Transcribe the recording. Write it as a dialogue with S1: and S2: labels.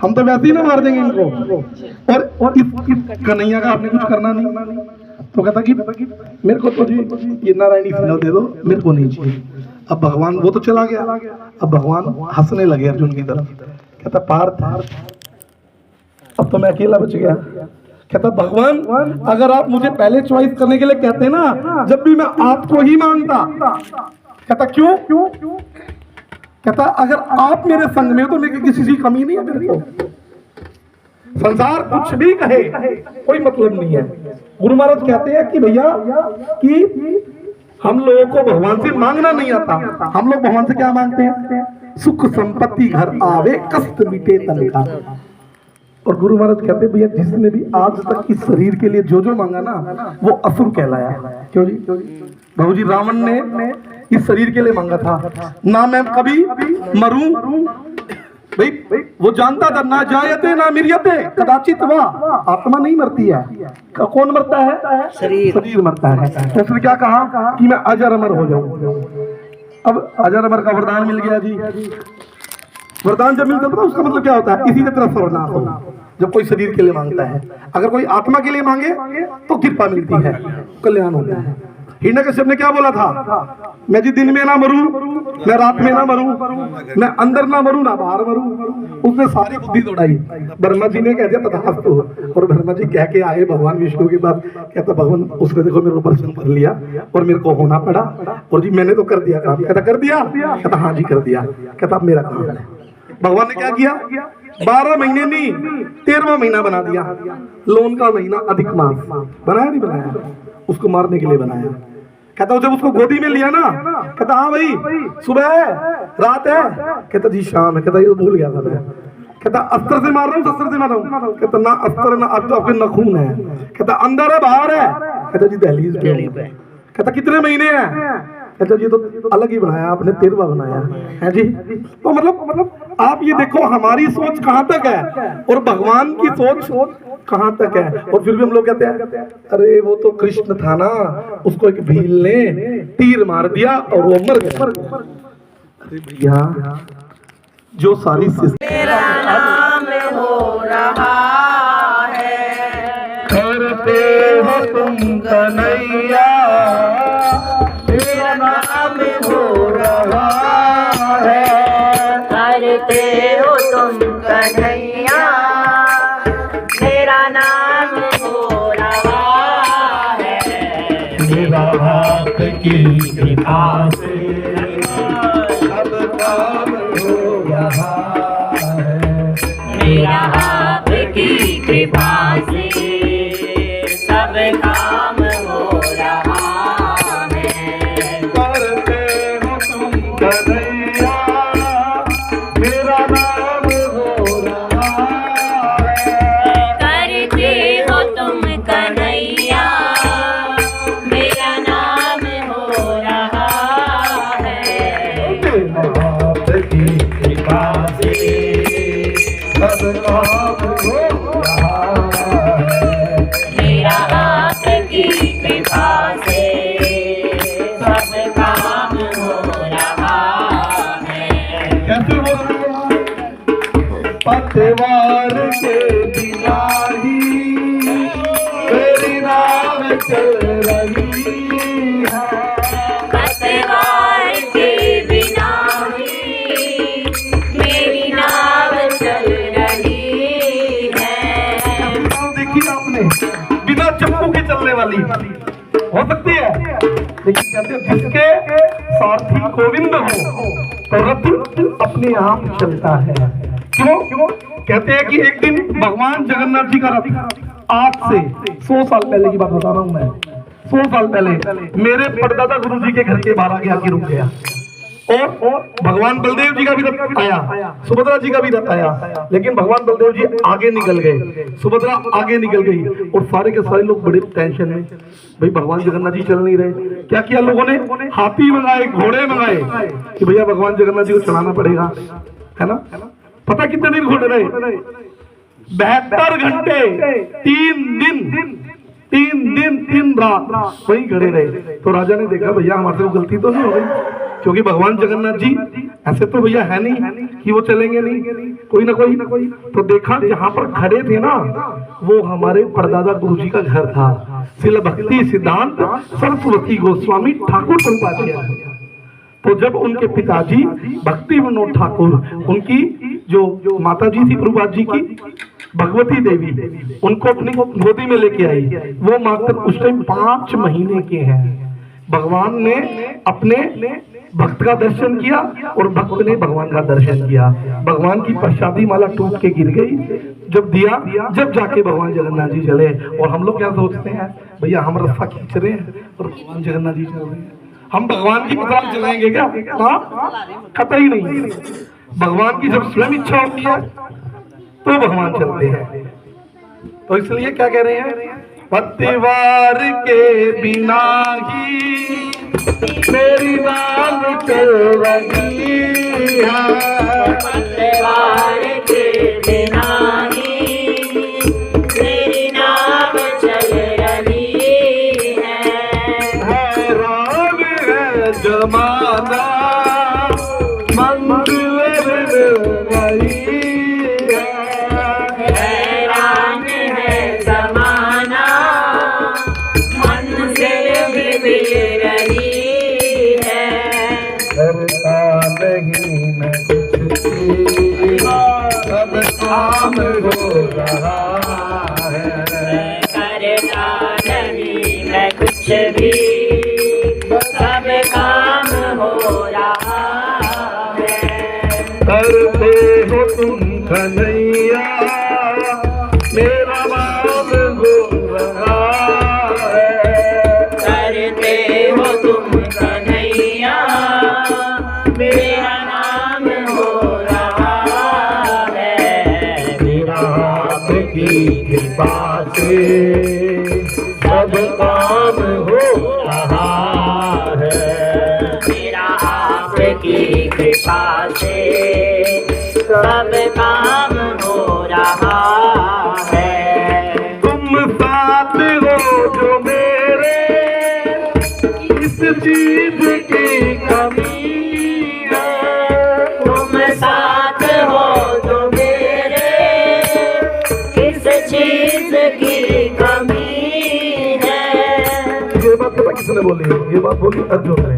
S1: हम तो वैसे ही ना मार देंगे इनको। और इस कन्हैया का आपने कुछ करना नहीं। तो कहता कि मेरे को तो जी ये नारायणी सिग्नल दे दो, मेरे को नहीं चाहिए। अब भगवान वो तो चला गया, अब भगवान हंसने लगे अर्जुन की तरफ। कहता पार्थ अब तो मैं अकेला बच गया। कहता भगवान अगर आप मुझे पहले चॉइस करने के लिए कहते ना, जब भी मैं आपको ही मांगता। कहता क्यों? कहता अगर आप मेरे संग में हो तो मेरे किसी की कमी नहीं है। मेरे को संसार कुछ भी कहे कोई मतलब नहीं है। गुरु महाराज कहते हैं कि भैया कि हम लोगों को भगवान से मांगना नहीं आता। हम लोग भगवान से क्या मांगते हैं? सुख संपत्ति घर आवे, कष्ट मिटे तन का। और गुरु महाराज कहते हैं भैया जिसने भी आज तक इस शरीर के लिए जो जो मांगा ना, वो असुर कहलाया। क्यों जी? बाबू जी रावण ने इस शरीर के लिए मांगा था ना, मैं कभी मरूं। भाई वो जानता था ना जायते ना मृत्यते कदाचित वाह, आत्मा नहीं मरती है। कौन मरता है? शरीर मरता है। तो उसने क्या कहा कि मैं अजर अमर हो जाऊं। अब अजर अमर का वरदान मिल गया जी। वरदान जब मिलता है उसका मतलब क्या होता है? इसी तरह सर्वनाश होना। जब कोई शरीर के लिए मांगता है, अगर कोई आत्मा के लिए मांगे तो कृपा मिलती है, कल्याण होता है। हिरण्यकश्यप ने क्या बोला था? मैं जी दिन में ना मरूं, मैं रात में ना मरूं, मैं अंदर ना मरूं ना बाहर मरूं। उसने सारी बुद्धि दौड़ाई। ब्रह्मा जी ने कह दिया तथास्तु। और ब्रह्मा जी कह के आए भगवान विष्णु के पास। कहता भगवान उसने देखो मेरे को प्रश्न कर लिया और मेरे को होना पड़ा, और जी मैंने तो कर दिया काम। कहता कर दिया? कहता हाँ जी कर दिया। कहता अब मेरा काम है। भगवान ने क्या किया? 12 महीने नहीं 13वां महीना बना दिया। लोन का महीना अधिक मास बनाया नहीं बनाया? उसको मारने के लिए बनाया। कहता जब उसको गोदी में लिया ना, कहता हाँ भाई सुबह है रात है? कहता जी शाम है। कहता ये भूल गया था मैं। कहता अस्त्र से मार रहा हूँ, शस्त्र से मार रहा हूँ? कहता ना अस्त्र ना, अब तो आपके नखून है। कहता अंदर है बाहर है? कहता जी दहलीज पे। कहता कितने महीने हैं? कहता जी तो अलग ही बनाया आपने, 13वां बनाया है जी। तो मतलब आप ये देखो हमारी सोच कहाँ तक है और भगवान की सोच कहाँ तक है। और फिर भी हम लोग कहते हैं अरे वो तो कृष्ण था ना, उसको एक भील ने तीर मार दिया और वो मर गया। अरे भैया जो सारी
S2: मेरा नाम हो रहा है,
S1: करते हो तुम कन्हैया,
S2: मेरा नाम हो रहा है, करते हो तुम कन्हैया, मेरा नाम हो रहा है।
S1: मेरा हाथ की कृपा से सब काम हो रहा है।
S2: मेरा हाथ की कृपा से सब काम हो रहा है।
S1: करते हो तुम कन्हैया, मेरा नाम हो रहा है।
S2: करते हो तुम कन्हैया, मेरा नाम हो रहा है।
S1: मेरा हाथ की कृपा से सब काम हो रहा है।
S2: मेरा हाथ की कृपा से सब काम हो रहा है।
S1: कैसे हो रहा है? पतवार के बिना ही मेरी नाव चल रही है।
S2: पतवार के बिना ही मेरी नाव चल रही है।
S1: नाव देखी आपने बिना चप्पू के चलने वाली हो सकती है, लेकिन कहते हैं जिसके सारथी गोविंद हो तो रथ अपने आप चलता है। क्यों? कहते हैं कि एक दिन भगवान जगन्नाथ जी का रथ आज से 100 साल पहले की बात बता रहा हूं मैं। 100 साल पहले मेरे परदादा गुरु जी के घर के बाहर आके रुक गया। और भगवान बलदेव जी का भी रथ आया, सुभद्रा जी का भी रथ आया, लेकिन भगवान बलदेव जी आगे निकल गए, सुभद्रा आगे निकल गई। और सारे के सारे लोग बड़े टेंशन में, भाई भगवान जगन्नाथ जी चल नहीं रहे। क्या किया लोगों ने? हाथी मंगाए, घोड़े मंगाए कि भैया भगवान जगन्नाथ जी को चलाना पड़ेगा, है ना। पता कितने दिन घोड़े रहे? 72 घंटे 3 दिन 3 रात वहीं खड़े रहे। तो राजा ने देखा भैया हमारे से गलती तो नहीं हो गई, क्योंकि भगवान जगन्नाथ जी ऐसे तो भैया है नहीं कि वो चलेंगे नहीं, कोई ना कोई। तो देखा जहाँ पर खड़े थे ना, वो हमारे परदादा गुरु जी का घर था, श्रील भक्ति सिद्धांत सरस्वती गोस्वामी ठाकुर प्रभुपाद। तो जब उनके पिताजी भक्ति विनोद ठाकुर, उनकी जो माता जी थी प्रभुपाद जी की भगवती देवी, उनको अपनी गोदी में लेके आई। वो मात्र उस टाइम 5 महीने के हैं। भगवान ने अपने भक्त का दर्शन किया और भक्त ने भगवान का दर्शन किया। भगवान की प्रसादी माला टूट के गिर गई। जब दिया, जब जाके भगवान जगन्नाथ जी चले। और हम लोग क्या सोचते हैं, भैया हम रस्सा खींच रहे हैं और भगवान जगन्नाथ जी चल रहे हैं, हम भगवान की मिसाल चलाएंगे क्या? कतई नहीं। भगवान की जब स्वयं इच्छा होती है तो भगवान चलते हैं। तो इसलिए क्या कह रहे हैं, पतिवार के बिना ही मेरी नाम चल रही है,
S2: पतवार के बिना ही मेरी नाव चल रही है।
S1: हैरान है जमाना मंजिल रही है,
S2: हैरान है ज़माना मंजिल भी मिल रही है।
S1: करता नहीं मैं कुछ भी, सब काम हो रहा है।
S2: करता नहीं मैं कुछ भी, सब काम हो रहा है।
S1: करते हो तुम कन्हैया मेरा नाम हो रहा है।
S2: करते हो तुम कन्हैया मेरा नाम हो रहा है।
S1: मेरा आपकी कृपा से सब काम हो रहा है।
S2: मेरा आपकी कृपा से सब काम हो रहा है।
S1: तुम साथ हो जो मेरे, इस चीज की कमी है।
S2: तुम साथ हो तो मेरे, किस चीज की कमी है।
S1: ये बात पता किसने बोली? ये बात बोली अर्जुन ने।